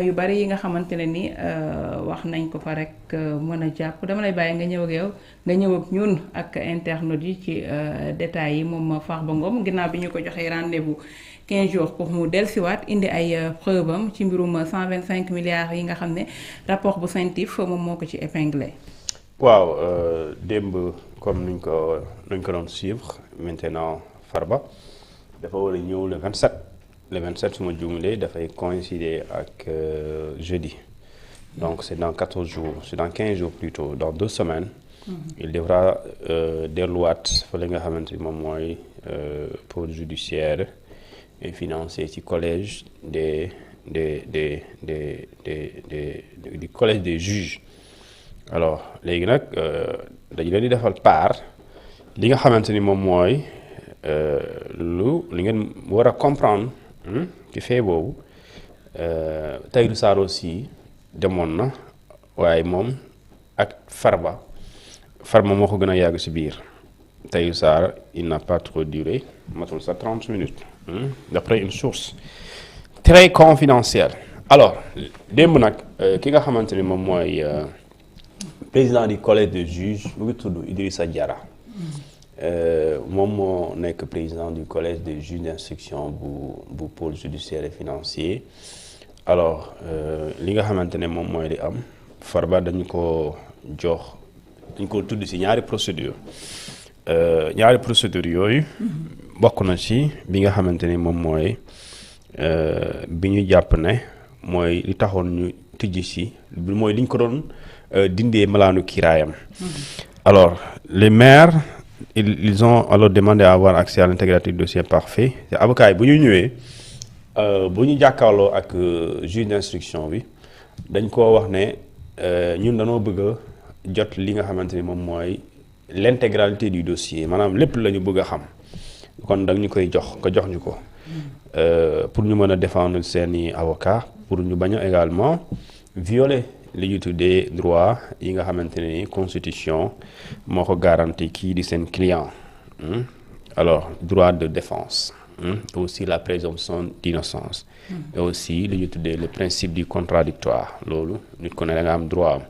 yu bari yi nga xamante ne ni wax nañ ko fa rek mën a jàpp dama lay bàyyi nga ñëw ak yow nga ñëw ak ñun ak internautes yi ci détails yi moom Farba Ngom ginnaaw bi ñu ko joxee rendez-vous 15 jours pour mu dellusiwaat indi ay preuve am ci mbirum 125 milliards yi nga xam ne rapport bu CENTIF moom moo ko ci épinglé. waaw démb comme nuñ ko doon suivre maintenant Farba dafa war a ñëw le 27 su ma juumalee dafay coïncider ak jeudi donc c'est dans 14 jours c'est dans 15 jours plutôt dans 2 semaines. Il devra delluwaat fële nga xamante ni moom mooy pôle judiciaire et financier ci collège du collège des juges. Alors léegi nag dañu leen di defal part li nga xamante ni moom mooy li ngeen war a comprendre ci fee boobu Tahirou Sarr aussi demoon na waaye moom ak Farba moo ko gën a yàgg ci biir. Tahirou Sarr il n'a pas trop duré matul sa 30 minutes d'après une source très confidentielle. Alors démb nag ki nga xamante ni moom mooy président du collège de juges mu ngi tudd Idrissa Diarra moom moo nekk président du collège des juges d'instruction bu pôle judiciaire et financier. Alors li nga xamante ne moom mooy di am Farba dañ ko tudd ci ñaari procédure yooyu bokk na ci bi nga xamante ni moom mooy bi ñu jàpp ne mooy li taxoon ñu tijji ci mooy li ñu ko doon dindee malaanu kiiraayam. Alors les maires ils ont alors demandé à avoir accès à l'intégralité du dossier parfait te avocat yi bu ñu ñëwee bu ñu jàkkaarloo ak juge d'instruction bi dañ koo wax ne ñun dañoo bëgg a jot li nga xamante ni moom mooy l'intégralité du dossier maanaam lépp la ñu bëgg a xam kon da ñu koy jox ñu ko pour ñu mën a défendre seeni avocat pour ñu bañ a également violer li ñu tuddee droit yi nga xamante ne ni constitution moo ko garanti kii di seen client alors droit de défense aussi la présomption d'innocence et aussi li ñu tuddee le principe du contradictoire loolu nit ko ne da nga am droit am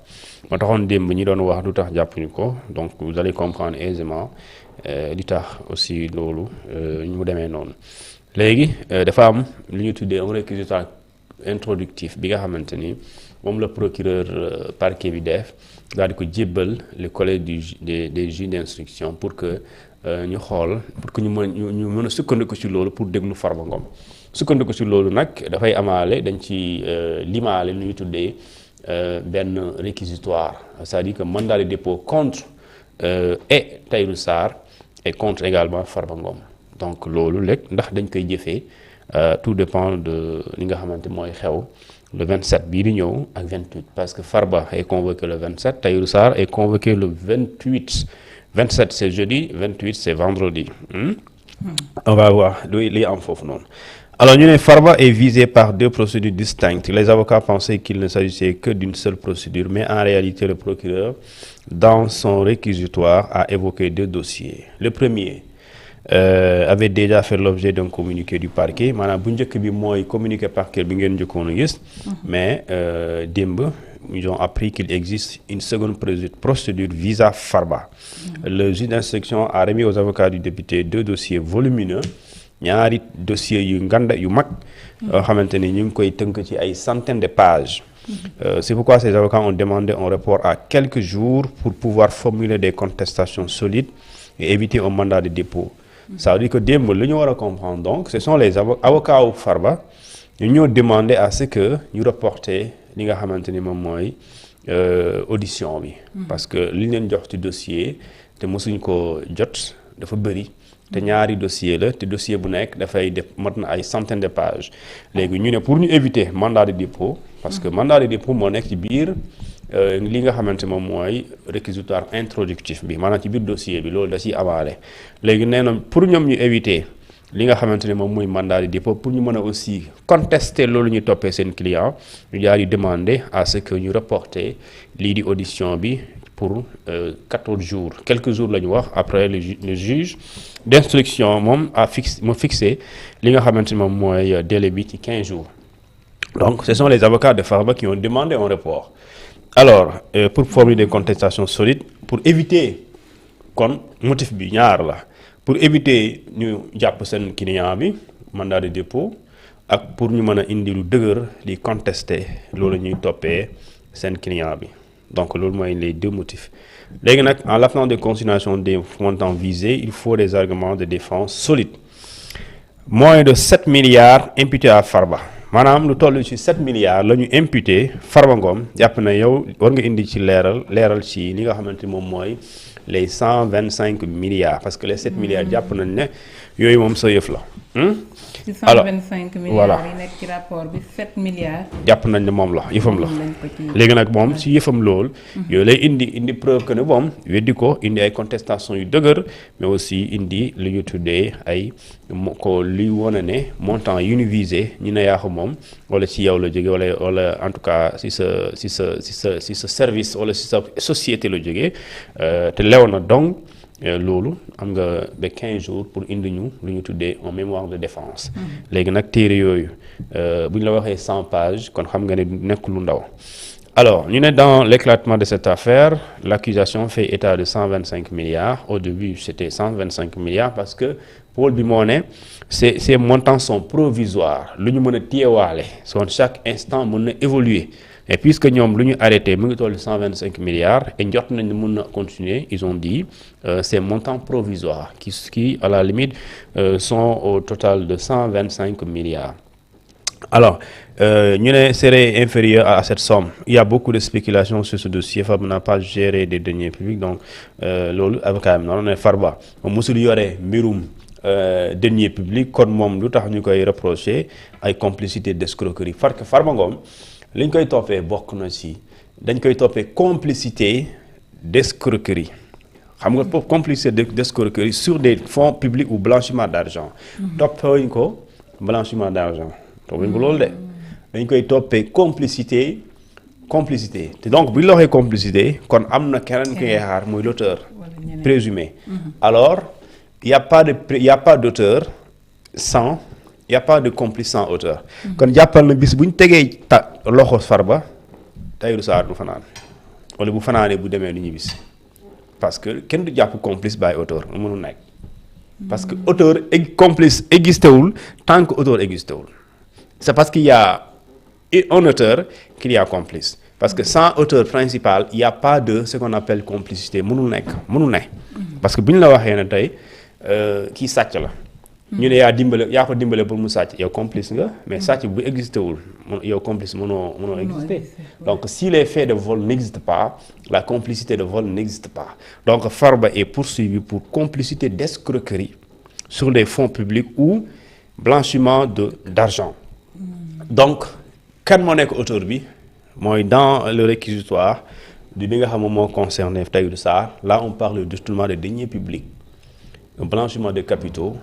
moo taxoon démb ñi doon wax du tax jàppuñu ko donc vous allez comprendre aisément li tax aussi loolu ñu demee noonu léegi dafa am li ñu tuddee un réquisitoire introductif bi nga xamante ni moom la procureur parquet bi def daal di ko jébbal le collège des juges d'instruction pour que ñu xool pour que ñu mën a sukkandiku ci loolu pour déglu Farba Ngom sukkandiku ci loolu nag dafay amaale dañ ci limaale lu ñu tuddee benn réquisitoire c'est-à-dire que mandat de dépôt contre et Tahirou Sarr et contre également Farba Ngom donc loolu léegi ndax dañ koy jëfee tout dépend de li nga xamante mooy xew le 27 bii di ñëw ak 28 parce que Farba est convoqué le 27 Tahirou Sarr est convoqué le 28 27 c'est jeudi 28 c'est vendredi. On va voir li am foofu noonu. Alors ñu ne Farba est visé par 2 procédures distinctes. Les avocats pensaient qu'il ne s'agissait que d'une seule procédure mais en réalité le procureur dans son réquisitoire a évoqué 2 dossiers. Le premier avait déjà fait l'objet d'un communiqué du parquet maanaam bu njëkk bi mooy communiqué parquet bi ngeen njëkkoon a gis mais démb ils ont appris qu'il existe une seconde procédure visa Farba. Le juge d'instruction a remis aux avocats du député 2 dossiers volumineux ñaari dossiers yu nganda yu mag yoo xamante ni ñu ngi koy tënk ci ay centaines de pages. C'est pourquoi ces avocats ont demandé un report à quelques jours pour pouvoir formuler des contestations solides et éviter un mandat de dépôt. Ça veut dire que démb li ñu war a comprendre donc ce sont les avocats wu Farba ñu ñoo demandé à ce que ñu reporter li nga xamante ni moom mooy audition bi. Parce que li ñu leen jox ci dossier te mosuñ ko jot dafa bëri te ñaari dossier la te dossier bu nekk dafay def mat na ay centaines de pages léegi ñu ne pour ñu éviter mandat de dépôt parce que mandat de dépôt moo nekk ci biir li nga xamante moom mooy réquisitoire introductif bi maanaam ci biir dossier bi loolu da ciy avaale léegi nee na pour ñoom ñu éviter li nga xamante ne moom mooy mandat de dépôt pour ñu mën a aussi contester loolu ñu toppee seen client ñu daal di demander à ce que ñu reporter lii di audition bi pour 14 jours quelques jours la ñu wax après le juge d'instruction moom a fixé li nga xamante ni moom mooy délai bi ci 15 jours Donc, ce sont les avocats de Farba qui ont demandé un report. Alors, pour formuler des contestations solides, pour éviter kon motif bi ñaar la pour éviter ñu jàpp seen client bi mandat de dépôt ak pour ñu mën a indi lu dëgër di contester loolu ñuy toppee seen client bi donc loolu mooy les deux motifs léegi nag en l'absence de consignation des montants visés il faut des arguments de défense solides moins de 7 milliards imputés à Farba maanaam lu toll ci 7 milliards la ñu imputé Farba Ngom jàpp na yow war nga indi ci leeral ci li nga xamante ni moom mooy les 125 milliards parce que les 7 milliards jàpp nañ ne yooyu moom sa yëf la. ci 125 milliards yi nekk ci rapport bi 7 milliards. jàpp nañ ne moom la yëfam la léegi nag moom si yëfam loolu. yooyu lay indi preuve que ne moom weddi ko indi ay contestations yu dëgër mais aussi indi li ñu tuddee ay ko luy wane ne montant yu ñu visé ñu ne yaa ko moom wala ci yow la jógee wala en tout cas si sa service wala si sa société la jógee te lew na donc. loolu am nga ba 15 jours pour indi ñu lu ñu tuddee en mémoire de défense. léegi nag téere yooyu bu ñu la waxee 100 pages kon xam nga ne nekk lu ndaw. alors ñu ne dans l'éclatement de cette affaire l'accusation fait état de 125 milliards au début c'était 125 milliards parce que pôle bi moo ne ces montants sont provisoires lu ñu mën a téyewaale son chaque instant mën na évoluer. Et puisque ñoom lu ñu arrêté mu ngi toll 125 milliards et njort nañ ne mën na continuer ils ont dit ces montants provisoires qui à la limite sont au total de 125 milliards. Alors ñu ne serait inférieur à cette somme il y a beaucoup de spéculations sur ce dossier Farba n'a pas géré des deniers publics donc loolu avocat bi noonu ne Farba moom mosul yore mbirum deniers publics kon moom lu tax ñu koy reprocher ay complicité d'escroquerie parce que Farba Ngom li ñu koy toppee bokk na ci dañ koy toppee complicité d'escroquerie xam nga pour complicité d'escroquerie sur des fonds publics ou blanchiment d'argent toppewuñ ko blanchiment d'argent toppewuñ ko loolu de dañ koy toppee complicité te donc bu ñu la waxee complicité kon am na keneen ki ngay xaar mooy l'auteur présumé alors il y a pas d'auteur sans il y a pas de complice sans auteur kon jàppal na bis bu ñu tegee loxo Farba Tahirou Sarr du fanaan wala bu fanaanee bu demee du ñibbisi parce que kenn du jàpp complice by auteur mu mënul nekk parce que auteur complice existé wul tant que auteur existé wul c'est parce qu'il y a un auteur qu'il y a complice parce que sans auteur principal il y a pas de ce qu'on appelle complicité mënul nekk parce que bu ñu la waxee ne tey kii sàcc la ñu ne yaa ko dimbale pour mu sàcc yow complice nga mais sàcc bu existé wul yow complice mënoo exister donc si les faits de vol n'existent pas la complicité de vol n'existe pas donc Farba est poursuivi pour complicité d'escroquerie sur les fonds publics ou blanchiment d'argent donc kan moo nekk auteur bi mooy dans le réquisitoire bi nga xam moo concerné Tahirou Sarr là on parle de détournement de deniers publics blanchiment de capitaux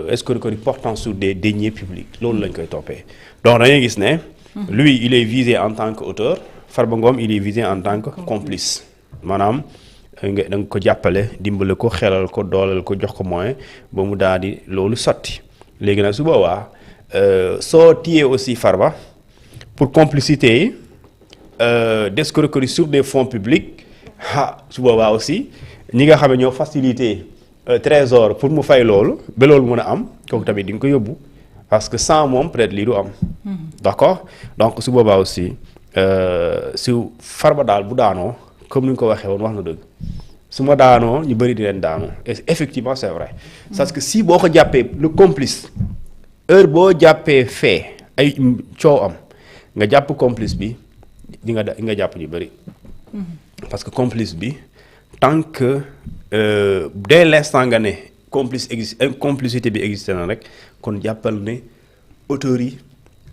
escroquerie portant sur des deniers publics loolu lañ koy toppee donc dañuy gis ne lui il est visé en tant qu'auteur Farba Ngom il est visé en tant que complice maanaam da nga ko jàppale dimbale ko xelal ko dooleel ko jox ko moyen ba mu daal di loolu sotti léegi nag su boobaa soo tiyee aussi Farba pour complicité d'escroquerie sur des fonds publics su boobaa aussi ñi nga xam ne ñoo facilité trésor pour mu fay loolu ba loolu mën a am kooku tamit di nga ko yóbbu parce que sans moom peut-être lii du am. d'accord donc su boobaa aussi su Farba daal bu daanoo comme ni nga ko waxee woon wax na dëgg su ma daanoo ñu bëri di leen daanoo et effectivement c'est vrai parce que si boo ko jàppee le complice heure boo jàppee fee ay coow am nga jàpp complice bi di nga jàpp ñu bëri parce que complice bi. tant que dès l'instant nga ne complicité bi existé na rek kon jàppal ne auteurs yi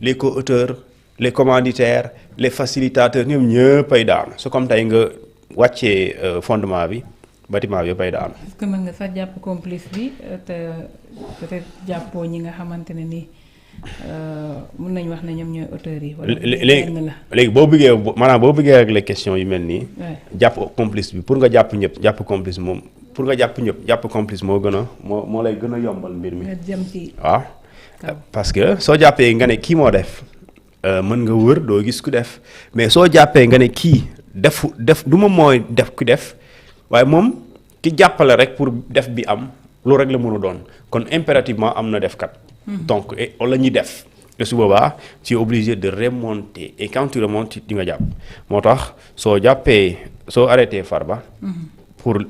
les co-auteurs les commanditaires les facilitateurs ñoom ñëpp ay daanu c'est comme tey nga wàccee fondement bi bâtiment bi yëpp ay daanu. est-ce que mën nga sax jàpp complice bi te peut-être jàppoo ñi nga xamante ne ni mën nañu wax ne ñoom ñooy auteurs yi. wala léegi boo bëggee régler question yu mel nii. jàpp complice bi pour nga jàpp ñëpp jàpp complice moom pour nga jàpp ñëpp jàpp complice moo moo lay gën a yombal mbir mi. nga jëm ci waaw parce que soo jàppee nga ne kii moo def mën nga wër doo gis ku def mais soo jàppee nga ne kii def du ma mooy def ku def waaye moom ki jàppale rek pour def bi am loolu rek la mën a doon kon impérativement am na defkat. donc wala ñuy def. te su boobaa tu es obligé de remonter et quand tu remontes di nga jàpp moo tax soo jàppee soo arrêté Farba.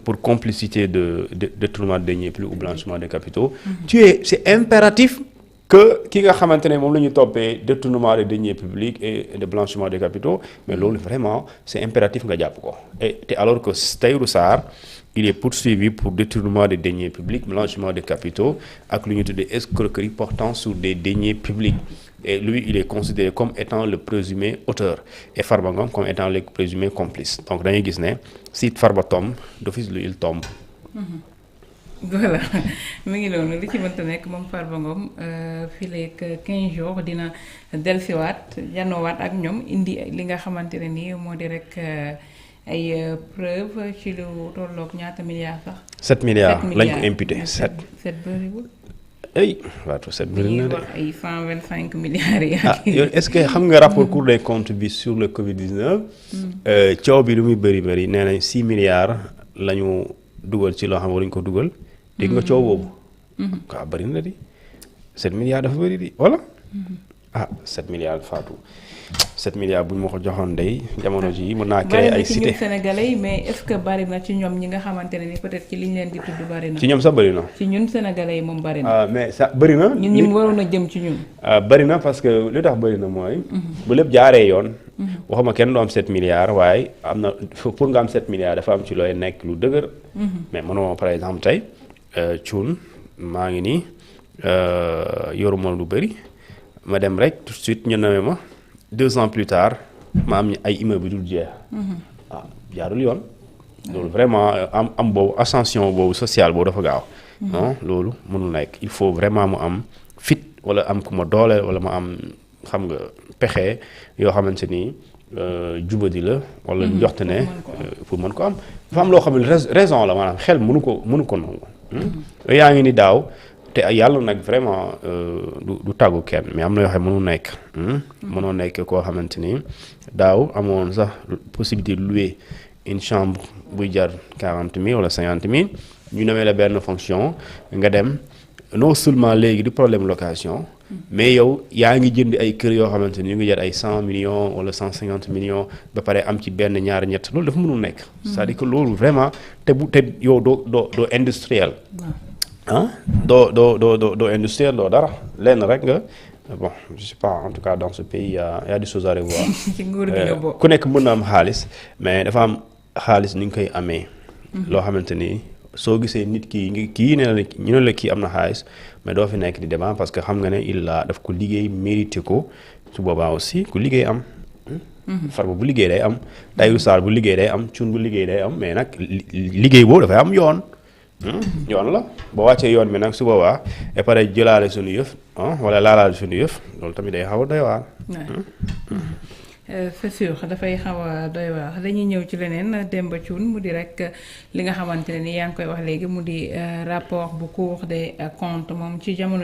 pour complicité de détournement de deniers publics ou blanchiment de capitaux. c'est impératif que ki nga xamante ne moom la ñu toppee détournement de deniers publics et de blanchiment de capitaux mais loolu vraiment c'est impératif nga jàpp ko te alors que Tahirou Sarr il est poursuivi pour détournement de deniers publics blanchiment de capitaux ak lu ñu tuddee escroquerie portant sur des deniers publics et lui il est considéré comme étant le présumé auteur et Farba Ngom comme étant le présumé complice donc dañuy gis ne si Farba tombe d'office lui il tombe. voilà mi ngi noonu li ci mënta nekk moom Farba Ngom fii léegi 15 jours dina dellusiwaat janoowaat ak ñoom indi li nga xamante ne nii moo di rek ay preuve ci lu tolloog ñaata milliards sax. 7 milliards lañ ko imputé 7 bëriwul. ay waatu 7 bëri na de wax ay 125 milliards yi. yow est-ce que xam nga rapport Cour des comptes bi sur le Covid-19. coow bi lu muy bëri nee nañ 6 milliards la ñu dugal ci loo xam ne waruñu ko dugal. dégg nga coow boobu. waaw bëri na di 7 milliards dafa bëri di wala. 7 milliards Fatou 7 milliards bu ñu ma ko joxoon day jamono ji mën naa créer ay cité. bari na ci ñun Sénégalais yi mais est-ce que bari na ci ñoom ñi nga xamante ne ni peut-être ci liñ leen di tudd bari na. ci ñoom sax bëri na. ci ñun Sénégalais yi moom bari na. mais ça bëri na. ñun ñi mu waroon a jëm ci ñun. bëri na parce que li tax bëri na mooy. bu lépp jaaree yoon. waxuma kenn du am 7 milliards waaye am na pour nga am 7 milliards dafa am ci looy nekk lu dëgër. mais mënoo par exemple tey Thioune maa ngi nii yoruma lu bëri ma dem rek tout de suite ñu nawee ma 2 ans plus tard ma am ay immeuble dul jeex. jaarul yoon. loolu vraiment am boobu ascension boobu sociale boobu dafa gaaw. non loolu mënul nekk il faut vraiment mu am fit wala am ku ma doole wala ma am xam nga pexe yoo xamante ni jubadi la. wala njoxte ne pour mën ko am. dafa am loo xam ne raison la maanaam xel mënu ko nangu. yaa ngi ni daaw te yàlla nag vraiment du tàggu kenn mais am na yoo xam ne mënu nekk. mënoo nekk koo xamante ni daaw amoon sax possibilité louer une chambre buy jar 40 000 wala 50 000 ñu nemee la benn fonction nga dem non seulement léegi du problème location. mais yow yaa ngi jënd ay kër yoo xamante ni ñu ngi jar ay 100 millions wala 150 millions ba pare am ci benn ñaar ñett loolu dafa mënul nekk. c'est-à-dire que loolu vraiment te yow doo industriel. doo industriel doo dara lenn rek nga bon je sais pas en tout cas dans ce pays y a des choses à revoir. ci nguur gi nga bokk ku nekk mën na am xaalis mais dafa am xaalis ni ñu koy amee. loo xamante ni soo gisee nit kii ñu ne la kii am na xaalis mais doo fi nekk di débat parce que xam nga ne daf ko liggéey mérité ko su boobaa aussi ku liggéey am. Farba bu liggéey day am Tahirou Sarr bu liggéey day am Thioune bu liggéey day am mais nag liggéey boobu dafay am yoon. yoon la boo wàccee yoon bi nag su boobaa et pare jëlaale suñu yëf wala laalaale suñu yëf loolu tamit day xaw a doy waar. c'est sûr dafay xaw a doy waar dañuy ñëw ci leneen Demba Thioune mu di rek li nga xamante ne ni yaa ngi koy wax léegi mu di rapport bu Cour des comptes moom ci jamono